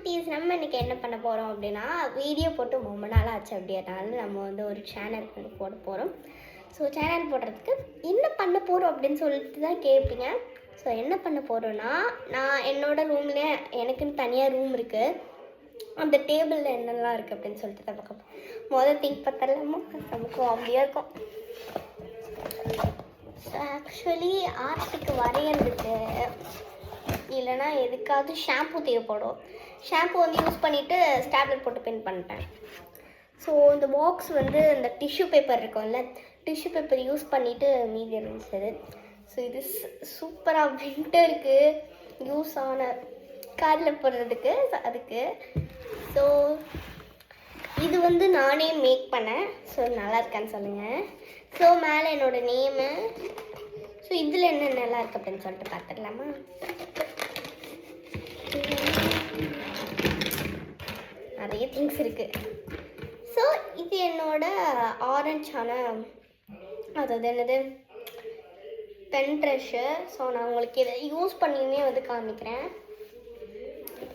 குட்டீஸ் நம்ம இன்றைக்கி என்ன பண்ண போகிறோம் அப்படின்னா வீடியோ போட்டு ரொம்ப நாள் ஆச்சு அப்படின்னால நம்ம வந்து ஒரு சேனல் வந்து போட போகிறோம். ஸோ சேனல் போடுறதுக்கு என்ன பண்ண போகிறோம் அப்படின்னு சொல்லிட்டு தான் கேட்பீங்க. ஸோ என்ன பண்ண போகிறோன்னா, நான் என்னோடய ரூம்லேயே எனக்குன்னு தனியாக ரூம் இருக்குது. அந்த டேபிளில் என்னெல்லாம் இருக்குது அப்படின்னு சொல்லிட்டு தான் பார்க்க முதல் திங்க் பார்த்தலாமா, நமக்கும் அப்படியே இருக்கும். ஸோ ஆக்சுவலி ஆர்ட்டுக்கு வரைகிறதுக்கு இல்லைனா எதுக்காவது ஷாம்பு தேவைப்படும். ஷாம்பு வந்து யூஸ் பண்ணிவிட்டு ஸ்டாப்லர் போட்டு பெயிண்ட் பண்ணிட்டேன். ஸோ இந்த பாக்ஸ் வந்து இந்த டிஷ்யூ பேப்பர் இருக்கும்ல, டிஷ்யூ பேப்பர் யூஸ் பண்ணிவிட்டு மீதி இருந்துச்சு. ஸோ இது சூப்பராக வின்டருக்கு யூஸ் ஆன காரில் போடுறதுக்கு அதுக்கு. ஸோ இது வந்து நானே மேக் பண்ணேன். ஸோ நல்லா இருக்கான்னு சொல்லுங்கள். ஸோ மேலே என்னோடய நேமு. ஸோ இதில் என்ன நல்லா இருக்குது அப்படின்னு சொல்லிட்டு பார்த்துடலாமா. நிறைய திங்ஸ் இருக்குது. ஸோ இது என்னோட ஆரஞ்சான அதாவது என்னது பென் ப்ரஷ்ஷு. ஸோ நான் உங்களுக்கு இதை யூஸ் பண்ணியுமே வந்து காமிக்கிறேன்.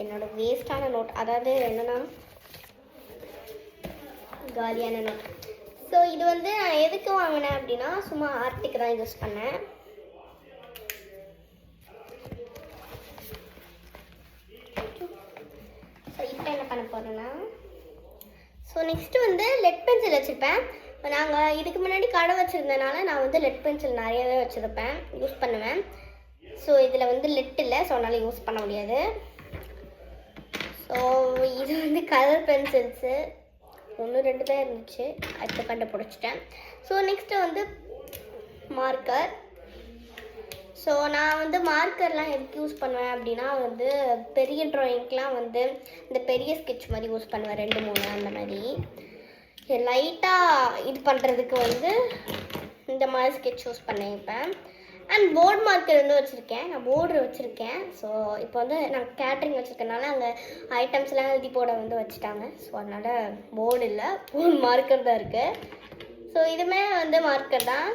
என்னோடய வேஸ்டான நோட், அதாவது என்னென்னா காலியான நோட். ஸோ இது வந்து நான் எதுக்கு வாங்கினேன் அப்படின்னா சும்மா ஆர்ட்டுக்கு தான் யூஸ் பண்ணேன். ஸோ இப்போ என்ன பண்ண போகிறேன்னா, ஸோ நெக்ஸ்ட்டு வந்து லெட் பென்சில் வச்சுருப்பேன். நாங்கள் இதுக்கு முன்னாடி கடை வச்சுருந்தனால நான் வந்து லெட் பென்சில் நிறையவே வச்சுருப்பேன், யூஸ் பண்ணுவேன். ஸோ இதில் வந்து லெட் இல்லை, ஸோ அதனால் யூஸ் பண்ண முடியாது. ஸோ இது வந்து கலர் பென்சில்ஸு 1-2 தான் இருந்துச்சு, அடுத்து கண்டுபிடிச்சிட்டேன். ஸோ நெக்ஸ்ட்டு வந்து மார்க்கர். ஸோ நான் வந்து மார்க்கர்லாம் எதுக்கு யூஸ் பண்ணுவேன் அப்படின்னா வந்து பெரிய ட்ராயிங்க்கெலாம் வந்து இந்த பெரிய ஸ்கெட்ச் மாதிரி யூஸ் பண்ணுவேன், 2-3 அந்த மாதிரி. லைட்டாக இது பண்ணுறதுக்கு வந்து இந்த மாதிரி ஸ்கெட்ச் யூஸ் பண்ணிப்பேன். அண்ட் போர்டு மார்க்கர் வந்து வச்சுருக்கேன், நான் போர்டு வச்சுருக்கேன். ஸோ இப்போ வந்து நான் கேட்ரிங் வச்சுருக்கனால அங்கே ஐட்டம்ஸ்லாம் எழுதி போட வந்து வச்சுட்டாங்க. ஸோ அதனால் போர்டு இல்லை, போர்டு மார்க்கர் தான் இருக்குது. ஸோ இதுவுமே வந்து மார்க்கர் தான்.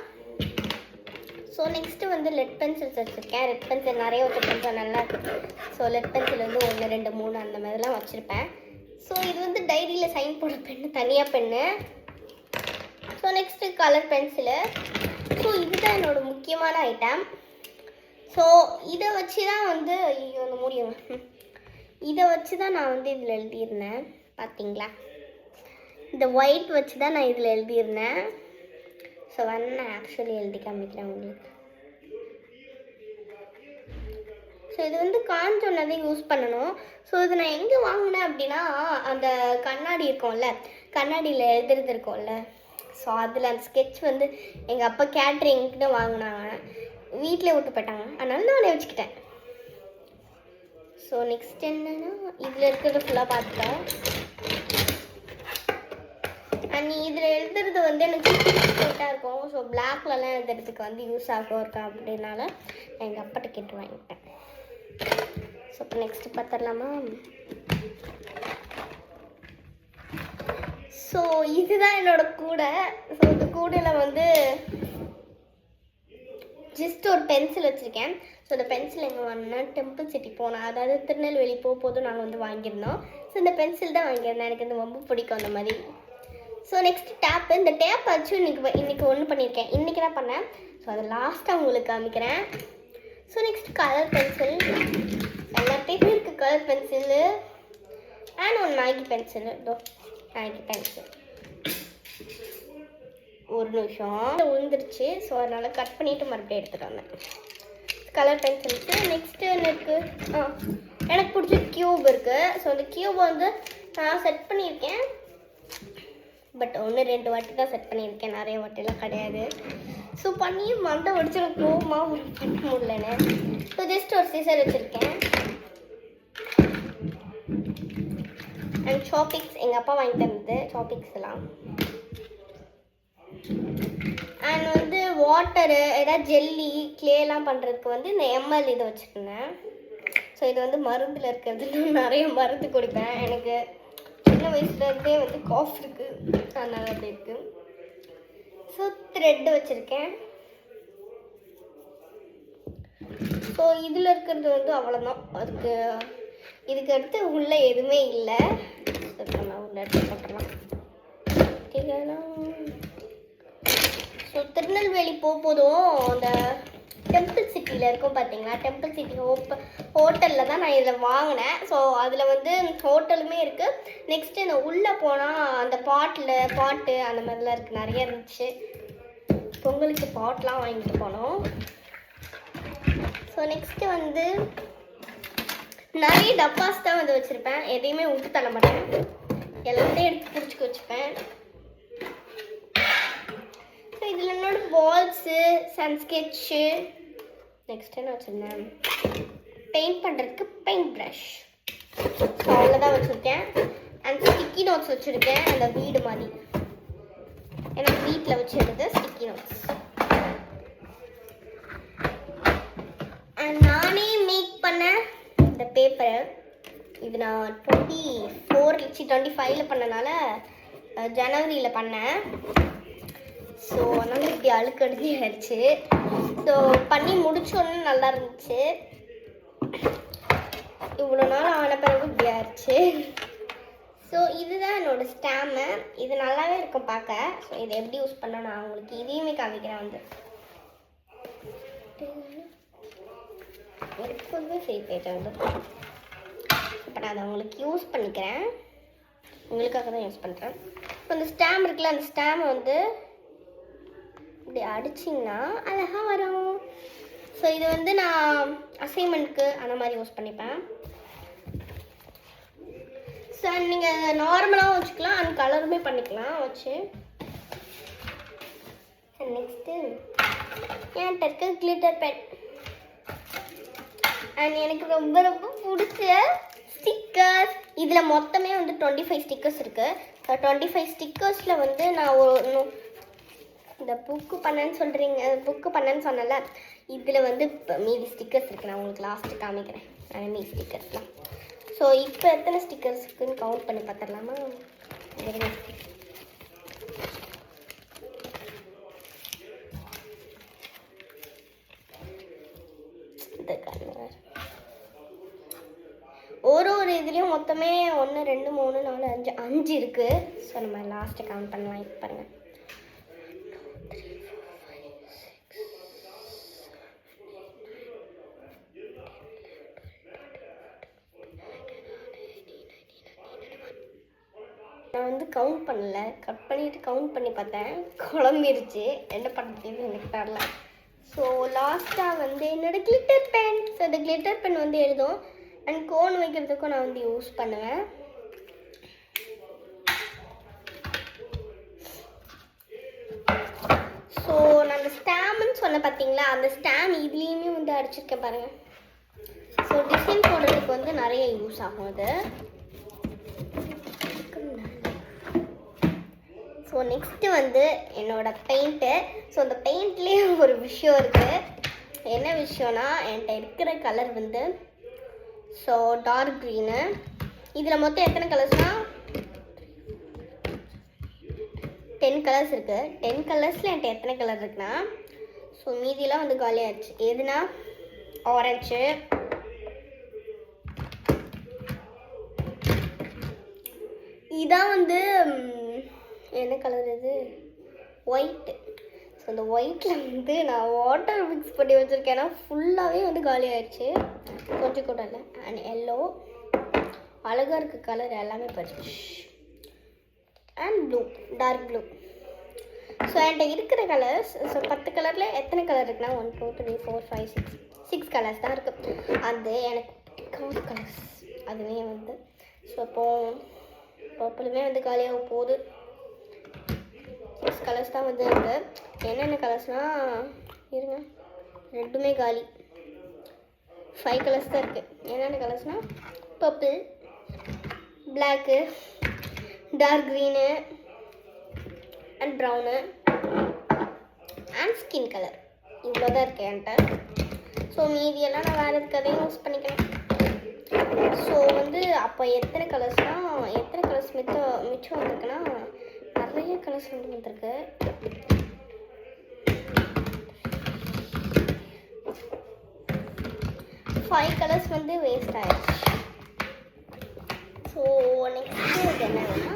ஸோ நெக்ஸ்ட்டு வந்து லெட் பென்சில்ஸ் வச்சுருக்கேன். லெட் பென்சில் நிறைய வச்சுருக்கேன், ஸோ நல்லா இருக்குது. ஸோ லெட் பென்சில் வந்து 1, 2, 3 அந்த மாதிரிலாம் வச்சுருப்பேன். ஸோ இது வந்து டைரியில் சைன் போடுற பெண்ணு, தனியாக பெண்ணு. So next colour pencil. So இதுதான் என்னோடய முக்கியமான ஐட்டம். ஸோ இதை வச்சு தான் வந்து ஒன்று முடியுங்க, இதை வச்சு தான் நான் வந்து இதில் எழுதியிருந்தேன். பார்த்தீங்களா, இந்த ஒயிட் வச்சு தான் நான் இதில் எழுதியிருந்தேன். ஸோ நான் ஆக்சுவலி எழுதி காமிக்கிறேன் உங்களுக்கு. ஸோ இது வந்து காஞ்சோன்னதை யூஸ் பண்ணணும். ஸோ இது நான் எங்கே வாங்கினேன் அப்படின்னா, அந்த கண்ணாடி இருக்கும்ல, கண்ணாடியில் எழுதுறது இருக்கும்ல, ஸோ அதில் அந்த ஸ்கெட்ச் வந்து எங்கள் அப்பா கேட்ரிங்க்கிட்ட வாங்கினாங்க, வீட்டில் விட்டு போயிட்டாங்க, அதனால நானே வச்சுக்கிட்டேன். ஸோ நெக்ஸ்ட் என்னென்னா இதில் இருக்கிறது ஃபுல்லாக பார்த்துட்டேன். அண்ட் இதில் எழுதுறது வந்து எனக்கு ஸ்ட்ரெயிட்டாக இருக்கும். ஸோ பிளாக்லலாம் எழுதுறதுக்கு வந்து யூஸ் ஆகும் இருக்கா அப்படின்னால எங்கள் அப்பாட்ட கேட்டு வாங்கிட்டேன். ஸோ இப்போ நெக்ஸ்ட்டு பார்த்துடலாமா. ஸோ இதுதான் என்னோடய கூடை. ஸோ இந்த கூடையில் வந்து ஜஸ்ட் ஒரு பென்சில் வச்சுருக்கேன். ஸோ இந்த பென்சில் எங்கே வாங்கினா டெம்பிள் சிட்டி போனேன், அதாவது திருநெல்வேலி போதும் நாங்கள் வந்து வாங்கியிருந்தோம். ஸோ இந்த பென்சில் தான் வாங்கியிருந்தேன், எனக்கு இந்த ரொம்ப பிடிக்கும் அந்த மாதிரி. So next tape. இந்த டேப் வச்சு இன்றைக்கி ஒன்று பண்ணியிருக்கேன், இன்றைக்கி தான் பண்ணேன். ஸோ அதை லாஸ்ட்டாக உங்களுக்கு காமிக்கிறேன். ஸோ நெக்ஸ்ட் கலர் பென்சில், எல்லாத்தையுமே இருக்குது கலர் பென்சிலு. அண்ட் ஒன்று மேகி பென்சிலு, மேகி பென்சில். ஒரு நிமிஷம் விழுந்துருச்சு, ஸோ அதனால் கட் பண்ணிவிட்டு மறுபடியும் எடுத்துகிட்டு வந்தேன். கலர் பென்சிலுக்கு நெக்ஸ்ட்டு எனக்கு எனக்கு பிடிச்ச க்யூப் இருக்குது. ஸோ அந்த க்யூப் வந்து நான் செட் பண்ணியிருக்கேன், பட் 1-2 வாட்டி தான் செட் பண்ணியிருக்கேன், நிறைய வாட்டிலாம் கிடையாது. ஸோ பண்ணி மண்டை ஒடிச்சிடும், கோவமா ஒரு பண்ண முடியலன்னு. ஸோ ஜஸ்ட் ஒரு சீசர் வச்சுருக்கேன். அண்ட் ஷாப்பிக்ஸ் எங்கள் அப்பா வாங்கி தந்தது, ஷாப்பிக்ஸ் எல்லாம். அண்ட் வந்து வாட்டரு, ஏதாவது ஜெல்லி கிளேலாம் பண்ணுறதுக்கு வந்து இந்த எம்எல் இதை வச்சுருந்தேன். ஸோ இது வந்து மருந்தில் இருக்கிறது, நிறைய மருந்து கொடுப்பேன். எனக்கு சின்ன வயசுலேருந்தே வந்து காஃப் இருக்குது, அதனால் அப்படி இருக்குது. ஸோ த்ரெட்டு வச்சுருக்கேன். ஸோ இதில் இருக்கிறது வந்து அவ்வளோதான். அதுக்கு இதுக்கு அடுத்து உள்ளே எதுவுமே இல்லை. நம்ம உள்ள எடுத்து போட்டுடலாம். ஸோ திருநெல்வேலி போதும் அந்த டெம்பிள் சிட்டியில் இருக்கும் பார்த்தீங்களா, டெம்பிள் சிட்டி ஹோட்டலில் தான் நான் இதில் வாங்கினேன். ஸோ அதில் வந்து ஹோட்டலுமே இருக்குது. நெக்ஸ்ட்டு இந்த உள்ளே போனால் அந்த பாட்டு அந்த மாதிரிலாம் இருக்குது, நிறைய இருந்துச்சு. பொங்கலுக்கு பாட்லாம் வாங்கிட்டு போனோம். ஸோ நெக்ஸ்ட்டு வந்து நிறைய டப்பாஸ் தான் வந்து வச்சுருப்பேன். எதையுமே விட்டு தள்ள மாட்டேன், எல்லாத்தையும் எடுத்து பிடிச்சிக்க வச்சுப்பேன். ஸோ இதில் என்னோட பால்ஸு, சன் ஸ்கெட்சு, நெக்ஸ்ட் என்ன வச்சுருந்தேன், பெயிண்ட் பண்ணுறதுக்கு பெயிண்ட் ப்ரஷ். ஸோ அவ்வளோதான் வச்சுருக்கேன். அண்ட் ஸ்டிக்கி நோட்ஸ் வச்சுருக்கேன், அந்த வீடு மாதிரி எனக்கு வீட்டில் வச்சுருந்தது ஸ்டிக்கி நோட்ஸ். அண்ட் நானே மேக் பண்ண இந்த பேப்பர், இது நான் 25 பண்ணனால ஜனவரியில் பண்ணேன். ஸோ அதனால் இப்படி அழுக்கடுதி ஆயிடுச்சு. ஸோ பண்ணி முடிச்சோன்னு நல்லா இருந்துச்சு. இவ்வளோ நாள் ஆன பிறகு இப்படி ஆயிடுச்சு. ஸோ இதுதான் என்னோடய ஸ்டாம்பு. இது நல்லாவே இருக்கும் பார்க்க. ஸோ இதை எப்படி யூஸ் பண்ண நான் உங்களுக்கு இதையுமே காமிக்கிறேன். வந்து எப்போதுமே ஃப்ரீ பேஜ் வந்து இப்போ நான் அதை உங்களுக்கு யூஸ் பண்ணிக்கிறேன், உங்களுக்காக தான் யூஸ் பண்ணுறேன். இப்போ இந்த ஸ்டாம்ப் இருக்குல்ல, அந்த ஸ்டாம்பை வந்து இப்படி அடிச்சிங்கன்னா அழகாக வரும். ஸோ இது வந்து நான் அசைன்மெண்ட்க்கு அந்த மாதிரி யூஸ் பண்ணிப்பேன். ஸோ நீங்கள் நார்மலாகவும் வச்சுக்கலாம், அண்ட் கலருமே பண்ணிக்கலாம் வச்சு. நெக்ஸ்ட்டு என்கிட்ட இருக்க கிளிட்டர் பென். அண்ட் எனக்கு ரொம்ப ரொம்ப பிடிச்ச ஸ்டிக்கர்ஸ். இதில் மொத்தமே வந்து 25 ஸ்டிக்கர்ஸ் இருக்குது. 25 ஸ்டிக்கர்ஸில் வந்து நான் இந்த புக்கு பண்ணேன்னு சொன்னல, இதில் வந்து மீதி ஸ்டிக்கர்ஸ் இருக்குது. நான் உங்களுக்கு லாஸ்ட்டு காமிக்கிறேன் மீதி ஸ்டிக்கர்ஸ்லாம். ஸோ இப்போ எத்தனை ஸ்டிக்கர்ஸ் இருக்குன்னு கவுண்ட் பண்ணி பார்த்துடலாமா? ஒரு இதுலேயும் மொத்தமே 1 2 3 4 5 இருக்குது. ஸோ நம்ம லாஸ்ட்டு கவுண்ட் பண்ணலாம். இப்போ பாருங்கள், நான் வந்து கவுண்ட் பண்ணல, கட் பண்ணிவிட்டு கவுண்ட் பண்ணி பார்த்தேன், குழம்பிருச்சு. என்ன பண்ணுறதுன்னு எனக்கு தெரியல. ஸோ லாஸ்ட்டாக வந்து என்னோடய கிளிட்டர் பென். ஸோ இந்த கிளிட்டர் பென் வந்து எழுதும் அண்ட் கோன் வைக்கிறதுக்கும் நான் வந்து யூஸ் பண்ணுவேன். ஸோ நான் அந்த ஸ்டாம்புன்னு சொன்னேன் பார்த்தீங்களா, அந்த ஸ்டாம்ப் இதுலேயுமே வந்து அடிச்சிருக்கேன் பாருங்கள். ஸோ டிசைன் போடுறதுக்கு வந்து நிறைய யூஸ் ஆகும் அது. ஸோ நெக்ஸ்ட்டு வந்து என்னோடய பெயிண்ட்டு. ஸோ அந்த பெயிண்ட்லேயே ஒரு விஷயம் இருக்குது. என்ன விஷயம்னா, என்கிட்ட இருக்கிற கலர் வந்து ஸோ டார்க் க்ரீனு. இதில் மொத்தம் எத்தனை கலர்ஸ்னால் 10 கலர்ஸ் இருக்குது. 10 கலர்ஸில் என்கிட்ட எத்தனை கலர் இருக்குன்னா, ஸோ மீதியெல்லாம் வந்து காலியாகிடுச்சு. எதுனா ஆரஞ்சு, இதான் வந்து என்ன கலர் இது, ஒயிட்டு. ஸோ அந்த ஒயிட்டில் வந்து நான் வாட்டர் மிக்ஸ் பண்ணி வச்சுருக்கேன். ஏன்னா ஃபுல்லாகவே வந்து காலி ஆயிடுச்சு, கொஞ்சம் கூட இல்லை. அண்ட் எல்லோ அழகாக இருக்க கலர் எல்லாமே போயிடுச்சு. And blue, dark blue. So என்கிட்ட இருக்கிற கலர்ஸ், ஸோ 10 கலரில் எத்தனை கலர் இருக்குன்னா 1 2 3 4 5 6 கலர்ஸ் தான் இருக்குது. அது எனக்கு பிடிக்காத கலர்ஸ் அதுவே வந்து. ஸோ இப்போது பர்பிளுமே வந்து காலியாக போகுது. 6 கலர்ஸ் தான் வந்து இருக்குது. என்னென்ன கலர்ஸ்னால் இருங்க, ரெட்டுமே காலி. 5 கலர்ஸ் தான் இருக்குது. என்னென்ன கலர்ஸ்னால் purple, black, dark green and brown and skin colour. இவ்வளோ தான் இருக்குது என்கிட்ட. ஸோ மீதியெல்லாம் நான் வேறு எதுக்கதையும் யூஸ் பண்ணிக்கிறேன். ஸோ வந்து அப்போ எத்தனை கலர்ஸ் மிச்சம் வந்திருக்குன்னா, நிறைய கலர்ஸ் வந்து வந்திருக்கு. ஃபைவ் கலர்ஸ் வந்து வேஸ்ட் ஆயிடுச்சு. ஸோ நெக்ஸ்ட்டு என்னன்னா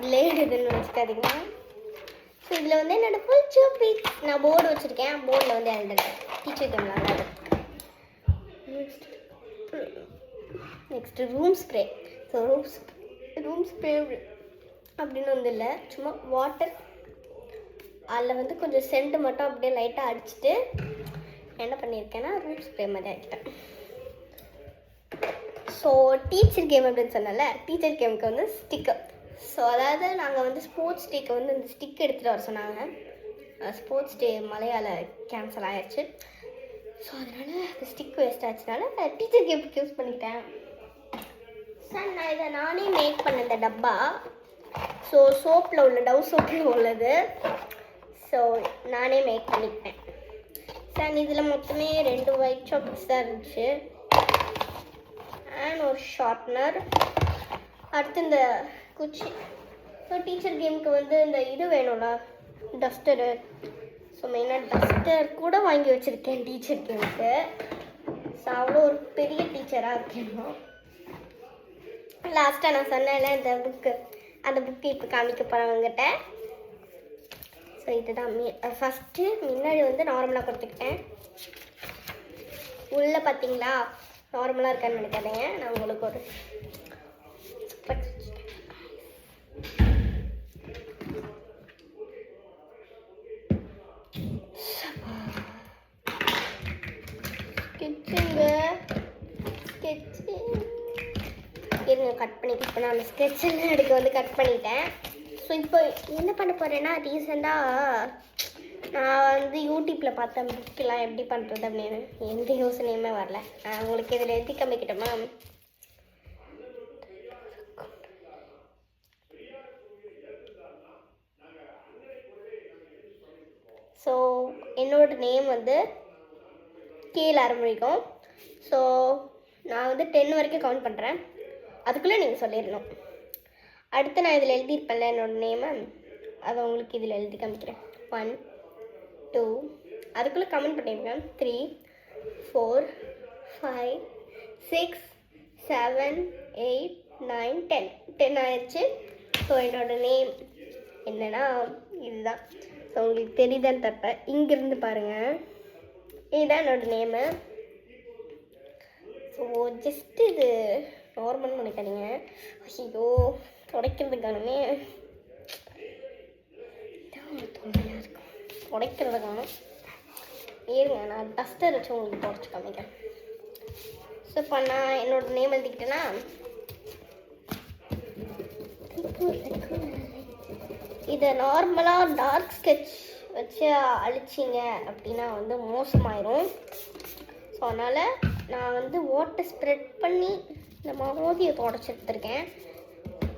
பிளேடு இதுன்னு வச்சுக்காதீங்க. ஸோ இதில் வந்து என்னோட ஃபுல் சூப்பீஸ் நான் போர்டு வச்சுருக்கேன். போர்டில் வந்து எழுதுறேன் டீச்சர் கேம்லாம் next room spray. So room spray அப்படின்னு வந்து இல்லை, சும்மா வாட்டர் அதில் வந்து கொஞ்சம் சென்ட் மட்டும் அப்படியே லைட்டாக அடிச்சுட்டு என்ன பண்ணியிருக்கேன்னா ரூம் ஸ்ப்ரே மாதிரி ஆகிட்டேன். ஸோ டீச்சர் கேம் அப்படின்னு சொன்னால டீச்சர் கேமுக்கு வந்து ஸ்டிக்கர். ஸோ அதாவது நாங்கள் வந்து ஸ்போர்ட்ஸ் டேக்கு வந்து இந்த ஸ்டிக் எடுத்துகிட்டு வர சொன்னாங்க. ஸ்போர்ட்ஸ் டே மழையால் கேன்சல் ஆகிடுச்சு. ஸோ அதனால் அந்த ஸ்டிக் வேஸ்ட் ஆச்சுனால டீச்சர் கேமுக்கு யூஸ் பண்ணிட்டேன். சார் நான் இதை நானே மேக் பண்ண இந்த டப்பா. ஸோ சோப்பில் உள்ள டவ் சோப்பில் உள்ளது. ஸோ நானே மேக் பண்ணிக்கிட்டேன். சார் இதில் மொத்தமே 2 ஒயிட் சாக்லேட்ஸ் தான் இருந்துச்சு அண்ட் ஒரு ஷார்ப்னர். அடுத்து இந்த குச்சி. ஸோ டீச்சர் கேமுக்கு வந்து இந்த இது வேணும்ல டஸ்டரு. ஸோ மெயினாக டஸ்டர் கூட வாங்கி வச்சுருக்கேன் டீச்சர் கேமுக்கு. ஸோ அவ்வளோ ஒரு பெரிய டீச்சராக இருக்கணும். லாஸ்ட்டாக நான் சொன்னேன்ல இந்த புக்கு, அந்த புக்கு இப்போ காமிக்க போகிறவங்கிட்ட. ஸோ இதுதான் ஃபஸ்ட்டு முன்னாடி வந்து நார்மலாக கொடுத்துக்கிட்டேன். உள்ளே பார்த்தீங்களா நார்மலாக இருக்கான்னு நினைக்காதீங்க. நான் உங்களுக்கு ஒரு இருங்க கட் பண்ணிட்டு இப்போ நான் அந்த ஸ்கெட்செல்லாம் எடுக்க வந்து கட் பண்ணிட்டேன். ஸோ இப்போ என்ன பண்ண போகிறேன்னா ரீசெண்டாக நான் வந்து யூடியூப்பில் பார்த்தேன் புக்கெலாம் எப்படி பண்ணுறது அப்படின்னு. எந்த யோசனையுமே வரல. உங்களுக்கு இதில் எழுதி காமிக்கிட்டோமா? ஸோ என்னோட நேம் வந்து கீழே ஆரம்பிக்கும். ஸோ நான் வந்து 10 வரைக்கும் கவுண்ட் பண்ணுறேன். அதுக்குள்ளே நீங்கள் சொல்லிடணும். அடுத்து நான் இதில் எழுதியிருப்பேன்ல என்னோடய நேமை, அதை உங்களுக்கு இதில் எழுதி காமிக்கிறேன். 1 2 அதுக்குள்ளே கமெண்ட் பண்ணியிருக்கேன். 3 4 5 6 7 8 9 10 ஆயிடுச்சு. ஸோ என்னோடய நேம் என்னன்னா இதுதான். ஸோ உங்களுக்கு தெரியுதான்னு தப்பேன். இங்கேருந்து பாருங்கள், இதுதான் என்னோடய நேமு. ஸோ ஜஸ்ட்டு இது நார்மல்னு நினைக்காதீங்க. ஐயோ துடைக்கிறதுக்கானுமே தொல்லையாக இருக்கும். துடைக்கிறதுக்கான ஏறுங்க, நான் டஸ்டர் வச்சு உங்களுக்கு துடைச்சி காமிக்கிறேன். ஸோ இப்போ நான் என்னோடய நேம் எழுதிக்கிட்டேன்னா இதை நார்மலாக டார்க் ஸ்கெட்ச் வச்சு அழிச்சிங்க அப்படின்னா வந்து மோசமாயிரும். ஸோ அதனால் நான் வந்து வாட்டர் ஸ்ப்ரெட் பண்ணி இந்த மோதியை தொடச்சி எடுத்துருக்கேன்.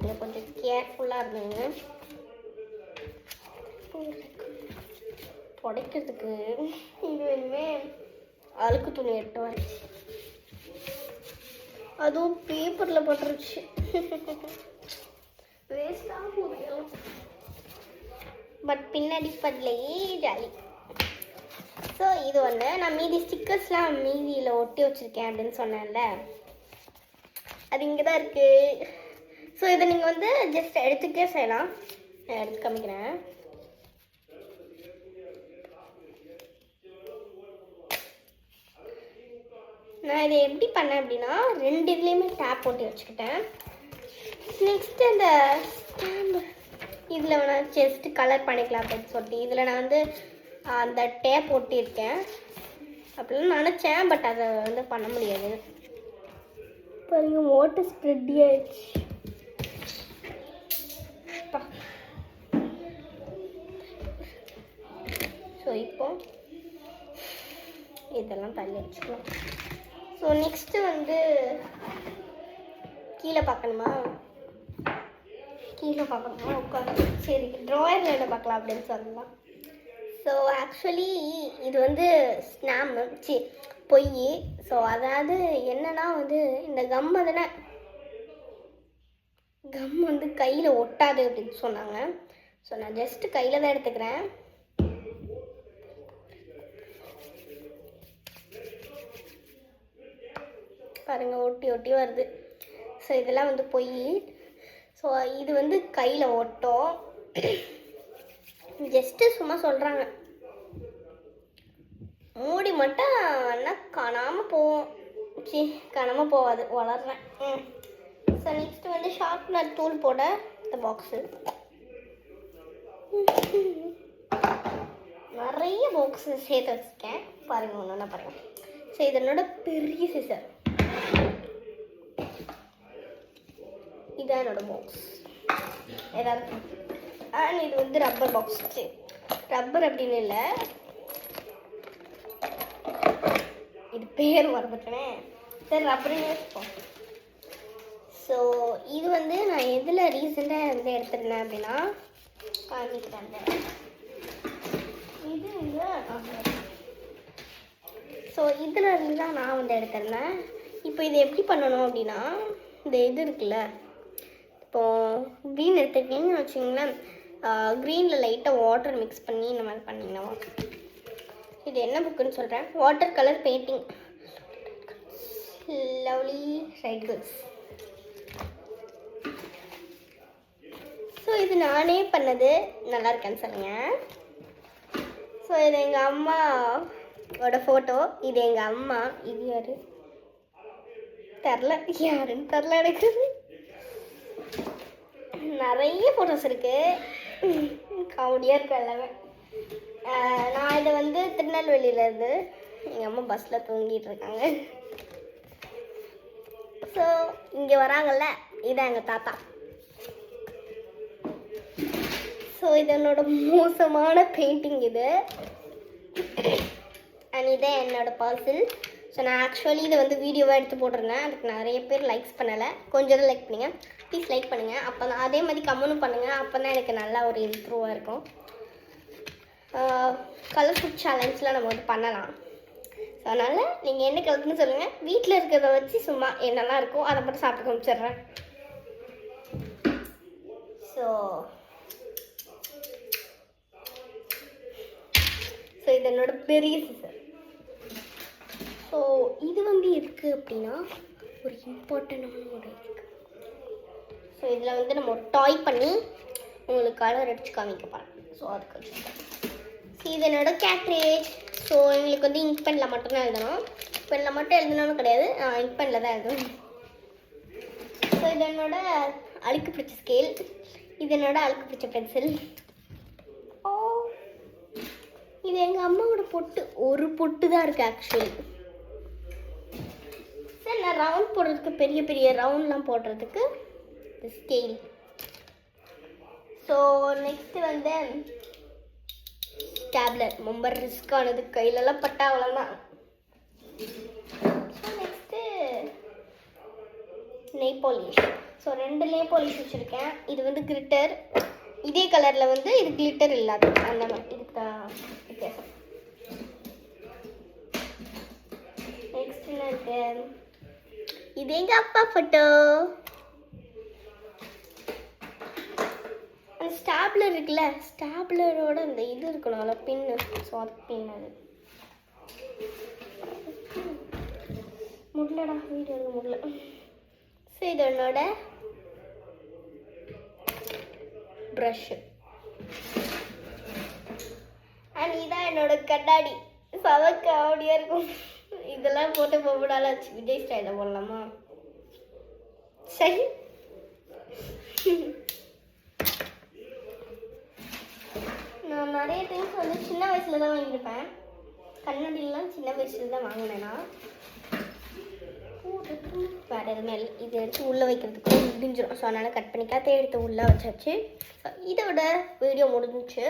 இதை கொஞ்சம் கேர்ஃபுல்லாக இருந்தீங்க. துடைக்கிறதுக்கு இது வேணுமே அழுக்கு துணி எடுத்து வந்துச்சு, அதுவும் பேப்பரில் பட்டுருச்சு. வேஸ்டாக போதும், பட் பின்னாடி பதிலையே ஜாலி. ஸோ இது ஒன்று. நான் மீதி ஸ்டிக்கர்ஸ்லாம் மீதியில் ஒட்டி வச்சுருக்கேன் அப்படின்னு சொன்னேன்ல, அது இங்கே தான் இருக்குது. ஸோ இதை நீங்கள் வந்து ஜஸ்ட் எடுத்துக்கிட்டே செய்யலாம். நான் எடுத்து காமிக்கிறேன். நான் இதை எப்படி பண்ணேன் அப்படின்னா 2 இதுலேயுமே டேப் போட்டு வச்சுக்கிட்டேன். நெக்ஸ்ட்டு அந்த ஸ்டாம்பு இதில் நான் ஜஸ்ட்டு கலர் பண்ணிக்கலாம் அப்படின்னு சொல்லிட்டு இதில் நான் வந்து அந்த டேப் ஒட்டியிருக்கேன். அப்படிலாம் நினச்சேன், பட் அதை வந்து பண்ண முடியாது. பாருங்க வாட்டர் ஸ்ப்ரெட் ஆயிடுச்சு. ஸோ இப்போ இதெல்லாம் தள்ளி வச்சுக்கலாம். ஸோ நெக்ஸ்ட்டு வந்து கீழே பார்க்கணுமா உட்காந்து சரி ட்ராயரில் என்ன பார்க்கலாம் அப்படின்னு சொல்லலாம். ஸோ ஆக்சுவலி இது வந்து ஸ்னாம் பொய். ஸோ அதாவது என்னன்னா வந்து இந்த கம் வந்து கையில் ஒட்டாது அப்படின்னு சொன்னாங்க. ஸோ நான் ஜஸ்ட்டு கையில் தான் எடுத்துக்கிறேன். பாருங்கள் ஒட்டி ஒட்டி வருது. ஸோ இதெல்லாம் வந்து பொய். ஸோ இது வந்து கையில் ஒட்டும். ஜஸ்ட்டு சும்மா சொல்கிறாங்க. மூடி மட்டும் என்ன காணாமல் போவோம். காணாமல் போகாது, வளர்றேன். ஸோ நெக்ஸ்ட்டு வந்து ஷார்ப்னர் தூள் போட இந்த பாக்ஸு. நிறைய பாக்ஸு சேர்த்து வச்சுருக்கேன் பாருங்கள், ஒன்று ஒன்றா பாருங்கள். ஸோ இது என்னோட பெரிய சிசர். இதான் என்னோட பாக்ஸ். ஏதாவது அண்ட் இது வந்து ரப்பர் பாக்ஸ். ரப்பர் அப்படின்னு இல்லை, இது பேர் மறந்துட்டேனே. சரி ரப்பரையும் வச்சுப்போம். ஸோ இது வந்து நான் எதில் ரீசெண்டாக வந்து எடுத்துருந்தேன் அப்படின்னா காமிக்கிறேன். இது வந்து ஸோ இதில் இருந்து தான் நான் வந்து எடுத்திருந்தேன். இப்போ இது எப்படி பண்ணணும் அப்படின்னா, இந்த இது இருக்குல்ல, இப்போது க்ரீன் எடுத்துக்கிட்டிங்கன்னு வச்சிங்களேன், க்ரீனில் லைட்டாக வாட்டர் மிக்ஸ் பண்ணி இந்த மாதிரி பண்ணிங்கன்னா, இது என்ன புக்குன்னு சொல்கிறேன், water colour painting lovely cycles. So இது நானே பண்ணது, நல்லா இருக்கேன்னு சொல்லுங்கள். ஸோ இது எங்கள் அம்மாவோட ஃபோட்டோ. இது எங்கள் அம்மா. இது யார் தெரில, யாருன்னு தெரில எனக்கு. நிறைய ஃபோட்டோஸ் இருக்குது, காமெடியாக இருக்கு எல்லாமே. நான் இதை வந்து திருநெல்வேலியிலேருந்து, எங்கள் அம்மா பஸ்ஸில் தூங்கிட்டு இருக்காங்க. ஸோ இங்கே வராங்கல்ல, இதான் எங்கள் தாத்தா. ஸோ இது என்னோட மோசமான பெயிண்டிங் இது. அண்ட் இதே என்னோட பார்சல். ஸோ நான் ஆக்சுவலி இதை வந்து வீடியோவாக எடுத்து போட்டிருந்தேன். அதுக்கு நிறைய பேர் லைக்ஸ் பண்ணலை, கொஞ்சம் தான் லைக் பண்ணுங்கள். ப்ளீஸ் லைக் பண்ணுங்கள். அப்போ தான் அதே மாதிரி கமெண்ட்டும் பண்ணுங்கள். அப்போ தான் எனக்கு நல்லா ஒரு இம்ப்ரூவாக இருக்கும். கலர் ஃபுட் சேலஞ்ச்லாம் நம்ம வந்து பண்ணலாம். ஸோ அதனால் நீங்கள் என்ன கலர்னு சொல்லுங்கள். வீட்டில் இருக்கிறத வச்சு சும்மா என்னெல்லாம் இருக்கோ அதை மட்டும் சாப்பிட்டு காமிச்சிட்றேன். ஸோ இது என்னோட பெரிய சிசர். ஸோ இது வந்து எதுக்கு அப்படின்னா ஒரு இம்பார்ட்டண்டான ஒரு இதுக்கு. ஸோ இதில் வந்து நம்ம டாய் பண்ணி உங்களுக்கு கலர் அடிச்சு காமிக்க போகிறேன். ஸோ அதுக்கு வச்சுருக்கேன். ஸோ இது என்னோட கேட்ரேஜ். ஸோ எங்களுக்கு வந்து இங்க் பெனில் மட்டும்தான் எழுதணும். பெனில் மட்டும் எழுதணும்னு கிடையாது, இங்க் பெனில் தான் எழுதணும். ஸோ இது என்னோட அழுக்கு பிடிச்ச ஸ்கேல். இது என்னோட அழுக்கு பிடிச்ச பென்சில். இது எங்கள் அம்மாவோட பொட்டு. ஒரு பொட்டு தான் இருக்குது ஆக்சுவலி. சரி, நான் ரவுண்ட் போடுறதுக்கு, பெரிய பெரிய ரவுண்ட்லாம் போடுறதுக்கு ஸ்கேல். ஸோ நெக்ஸ்ட்டு வந்து டேப்லெட். ரொம்ப ரிஸ்க்கானது, கையிலலாம் பட்டா அவ்வளோதான். ஸோ நெக்ஸ்ட்டு நெய் பாலிஷ். ஸோ 2 நெய் பாலிஷ் வச்சுருக்கேன். இது வந்து கிளிட்டர். இதே கலரில் வந்து இது கிளிட்டர் இல்லாது, அந்த மாதிரி. இதுக்கு தான் வித்தியாசம். நெக்ஸ்ட் என்ன இருக்கு, இது எங்கள் அப்பா ஃபோட்டோ. அந்த ஸ்டாப்லர் இருக்குல்ல, ஸ்டாப்லரோட அந்த இது இருக்கணும், அதில் பின்னு. ஸோ அது பின். அது முடியலடா, வீடியோ முடியல. ஸோ இது என்னோட ப்ரஷ்ஷு. அண்ட் இதான் என்னோட கண்ணாடி. சவக்கு அப்படியே இருக்கும். இதெல்லாம் போட்டு போடாச்சு. விஜய் ஸ்டைலில் போடலாமா? சரி. நான் நிறைய திங்ஸ் வந்து சின்ன வயசில் தான் வாங்கியிருப்பேன். கண்ணாடிலாம் சின்ன வயசில் தான் வாங்கினேன்னா. வேறு எதுவுமே இல்லை. இது எடுத்து உள்ளே வைக்கிறதுக்கு முடிஞ்சிடும். ஸோ அதனால் கட் பண்ணிக்காத எடுத்து உள்ளே வச்சாச்சு. ஸோ இதோட வீடியோ முடிஞ்சிச்சு.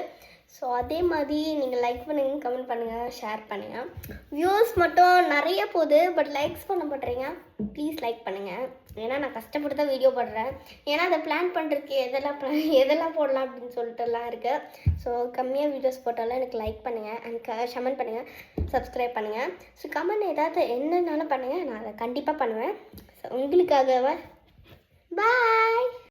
ஸோ அதே மாதிரி நீங்கள் லைக் பண்ணுங்கள், கமெண்ட் பண்ணுங்கள், ஷேர் பண்ணுங்கள். வியூஸ் மட்டும் நிறைய போகுது, பட் லைக்ஸ் பண்ண மாட்டேறீங்க. ப்ளீஸ் லைக் பண்ணுங்கள். ஏன்னா நான் கஷ்டப்பட்டு தான் வீடியோ போடுறேன். ஏன்னா அதை பிளான் பண்ணுறதுக்கு எதெல்லாம் போடலாம் அப்படின்னு சொல்லிட்டுலாம் இருக்குது. ஸோ கம்மியாக வீடியோஸ் போட்டாலும் எனக்கு லைக் பண்ணுங்கள் அண்ட் கமெண்ட் பண்ணுங்கள், சப்ஸ்கிரைப் பண்ணுங்கள். ஸோ கமெண்ட் ஏதாவது என்னன்னாலும் பண்ணுங்கள், நான் அதை கண்டிப்பாக பண்ணுவேன். ஸோ உங்களுக்காகவே பாய்.